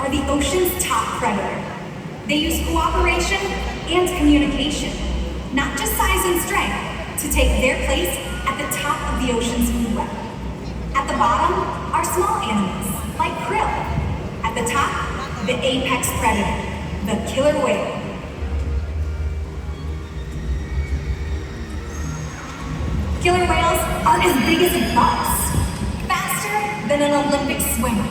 are the ocean's top predator. They use cooperation and communication, not just size and strength, to take their place at the top of the ocean's food web. At the bottom are small animals, like krill. At the top, the apex predator, the killer whale. Killer whales are as big as a bus, faster than an Olympic swimmer.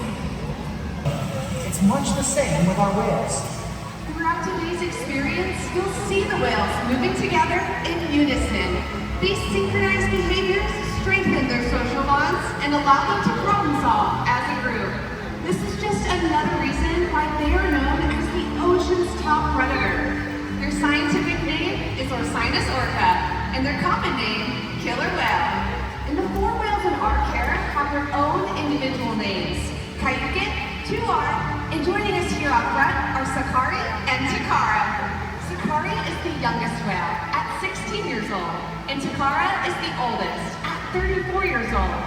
It's much the same with our whales. Throughout today's experience, you'll see the whales moving together in unison. These synchronized behaviors strengthen their social bonds and allow them to problem solve as a group. This is just another reason why they are known as the ocean's top predator. Their scientific name is Orcinus orca, and their common name, killer whale. And the four whales in our care have their own individual names: Cayucin, Tuar, and joining us here up front are Sakari and Takara. Sakari is the youngest whale at 16 years old, and Takara is the oldest at 34 years old.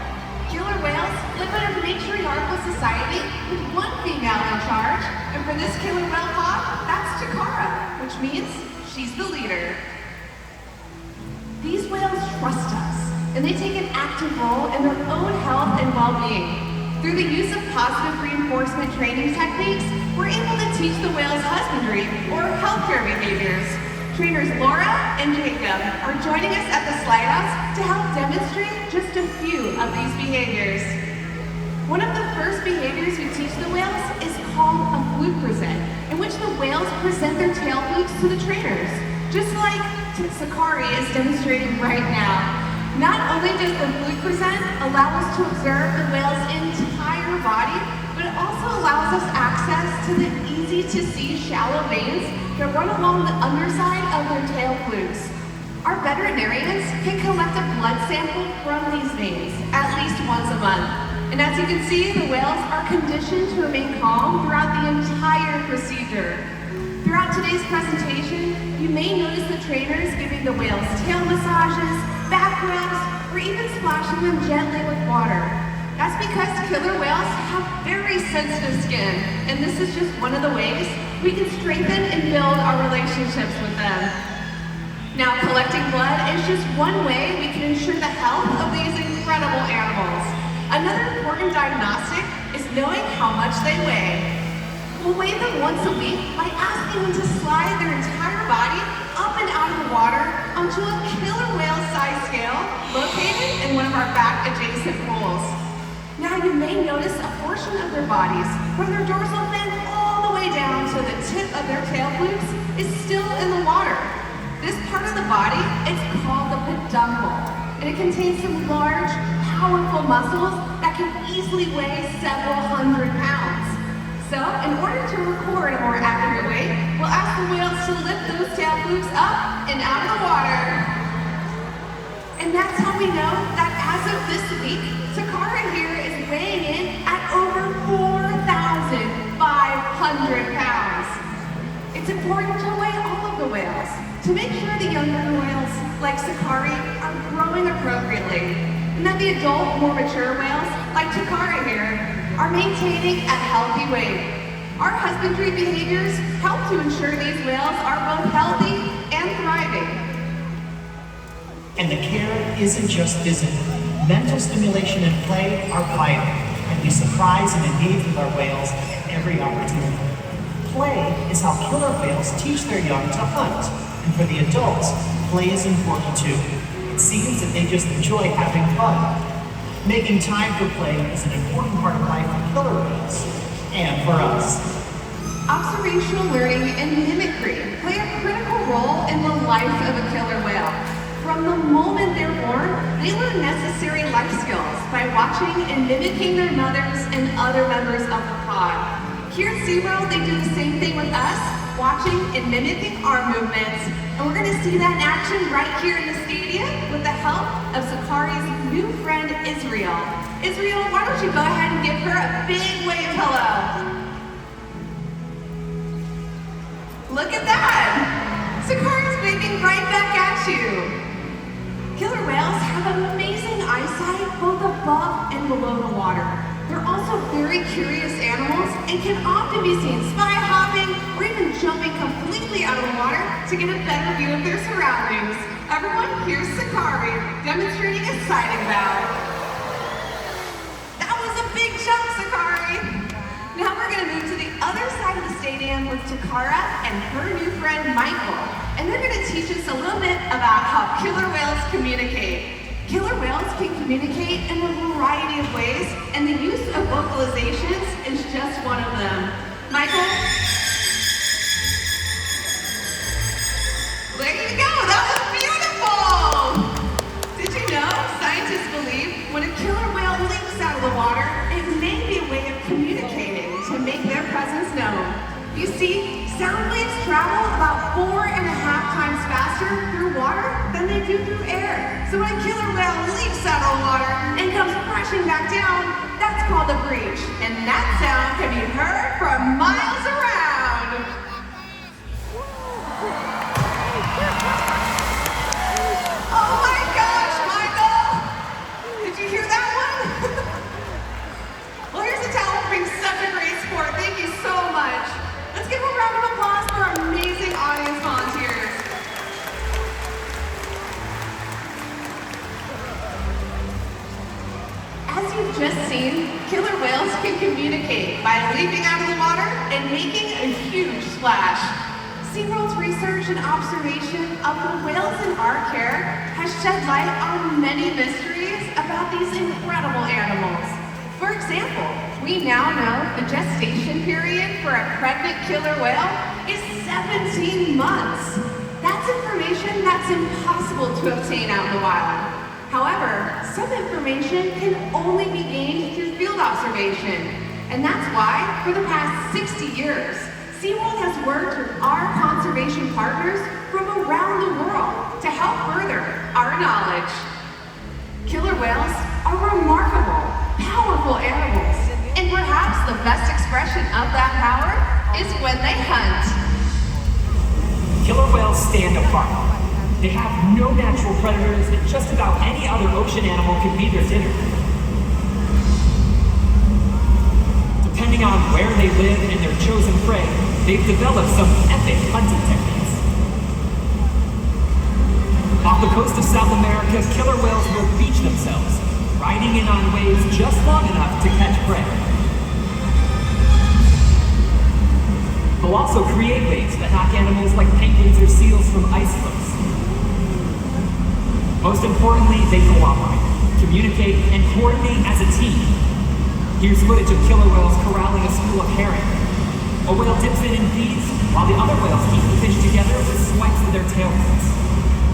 Killer whales live in a matriarchal society with one female in charge, and for this killer whale pod, that's Takara, which means she's the leader. These whales trust us, and they take an active role in their own health and well-being. Through the use of positive reinforcement training techniques, we're able to teach the whales husbandry or healthcare behaviors. Trainers Laura and Jacob are joining us at the slide house to help demonstrate just a few of these behaviors. One of the first behaviors we teach the whales is called a fluke present, in which the whales present their tail flukes to the trainers, just like Sakari is demonstrating right now. Not only does the fluke present allow us to observe the whale's entire body, but it also allows us access to the easy-to-see shallow veins that run along the underside of their tail flukes. Our veterinarians can collect a blood sample from these veins at least once a month. And as you can see, the whales are conditioned to remain calm throughout the entire procedure. Throughout today's presentation, you may notice the trainers giving the whales tail massages, back rubs, or even splashing them gently with water. That's because killer whales have very sensitive skin, and this is just one of the ways we can strengthen and build our relationships with them. Now, collecting blood is just one way we can ensure the health of these incredible animals. Another important diagnostic is knowing how much they weigh. We'll weigh them once a week by asking them to slide their entire body up and out of the water onto a killer whale size scale located in one of our back adjacent pools. Now you may notice a portion of their bodies from their dorsal fin all the way down to the tip of their tail flukes is still in the water. This part of the body is called the peduncle, and it contains some large, powerful muscles that can easily weigh several hundred pounds. So, in order to record a more accurate weight, we'll ask the whales to lift those tail flukes up and out of the water. And that's how we know that as of this week, Takara here is weighing in at over 4,500 pounds. It's important to weigh all of the whales to make sure the younger whales, like Sakari, are growing appropriately, and that the adult, more mature whales, like Takara here, are maintaining a healthy weight. Our husbandry behaviors help to ensure these whales are both healthy and thriving. And the care isn't just physical. Mental stimulation and play are vital, and we surprise and engage with our whales at every opportunity. Play is how killer whales teach their young to hunt, and for the adults, play is important too. It seems that they just enjoy having fun. Making time for play is an important part of life for killer whales, and for us. Observational learning and mimicry play a critical role in the life of a killer whale. From the moment they're born, they learn necessary life skills by watching and mimicking their mothers and other members of the pod. Here at Seaworld, they do the same thing with us, watching and mimicking our movements. And we're going to see that in action right here in the stadium with the help of Sakari's new friend, Israel. Israel, why don't you go ahead and give her a big wave hello. Look at that! Sakari's waving right back at you. Killer whales have amazing eyesight both above and below the water. They're also very curious animals animals and can often be seen spy hopping or even jumping completely out of the water to get a better view of their surroundings. Everyone, here's Sakari demonstrating a sighting valve. That was a big jump, Sakari! Now we're going to move to the other side of the stadium with Takara and her new friend Michael. And they're going to teach us a little bit about how killer whales communicate. Killer whales can communicate in a variety of ways, and the use of vocalizations is just one of them. Michael? There you go, that was beautiful! Did you know scientists believe when a killer whale leaps out of the water, it may be a way of communicating to make their presence known. You see, sound waves travel about 4.5 times faster through water than they do through air. So when a killer whale leaps out of the water and comes crashing back down, that's called a breach. And that sound can be heard from miles around. Oh my gosh, Michael! Did you hear that one? Well, here's a towel for being such a great sport. Thank you so much. Let's give a round of applause for our amazing audience volunteers. As you've just seen, killer whales can communicate by leaping out of the water and making a huge splash. Seaworld's research and observation of the whales in our care has shed light on many mysteries about these incredible animals. For example, we now know the gestation period for a pregnant killer whale is 17 months. That's information that's impossible to obtain out in the wild. However, some information can only be gained through field observation. And that's why, for the past 60 years, Seaworld has worked with our conservation partners from around the world to help further our knowledge. Killer whales are remarkable, powerful animals, and perhaps the best expression of that power is when they hunt. Killer whales stand apart. They have no natural predators, and just about any other ocean animal can be their dinner. Depending on where they live and their chosen prey, they've developed some epic hunting techniques. Off the coast of South America, killer whales will beach themselves, riding in on waves just long enough to catch prey. They'll also create waves that knock animals like penguins or seals from ice floes. Most importantly, they cooperate, communicate, and coordinate as a team. Here's footage of killer whales corralling a school of herring. A whale dips in and feeds, while the other whales keep the fish together with swipes of their tailfins.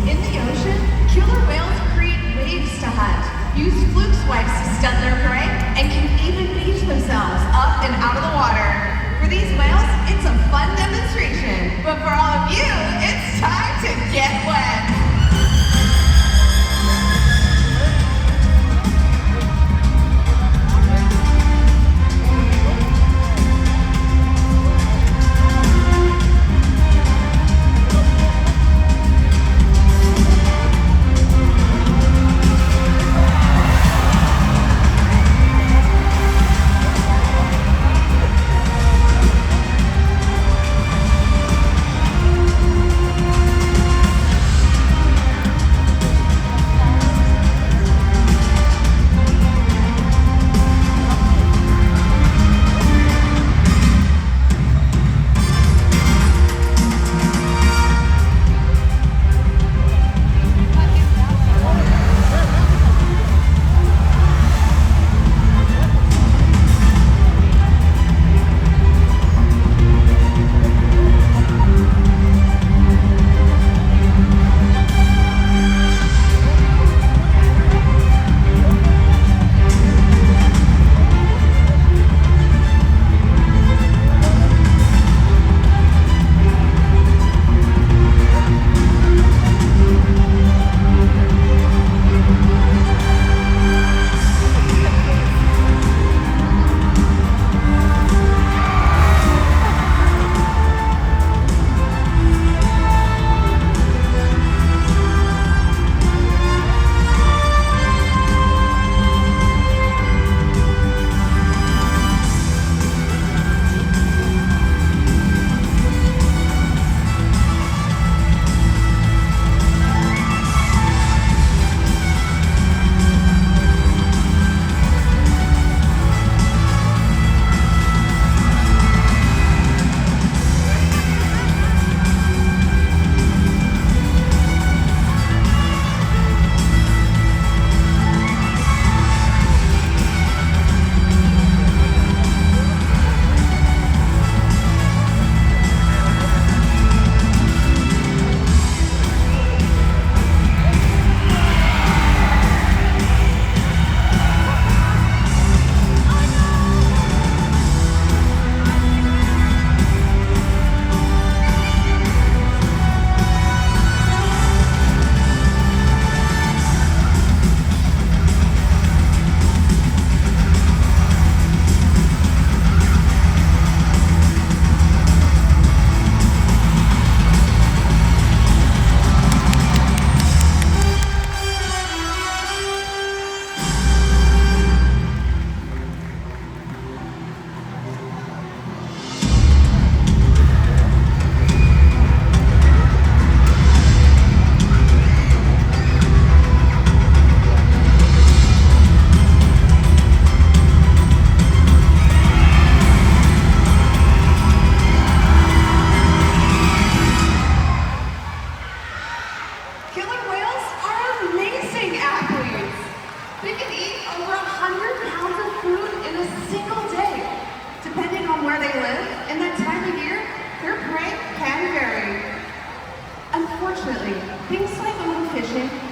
In the ocean, killer whales create waves to hunt, use fluke swipes to stun their prey, and can even beach themselves up and out of the water. For these whales, it's a fun demonstration, but for all of you, it's time to get wet. where they live and the time of year, their prey can vary. Unfortunately, things like overfishing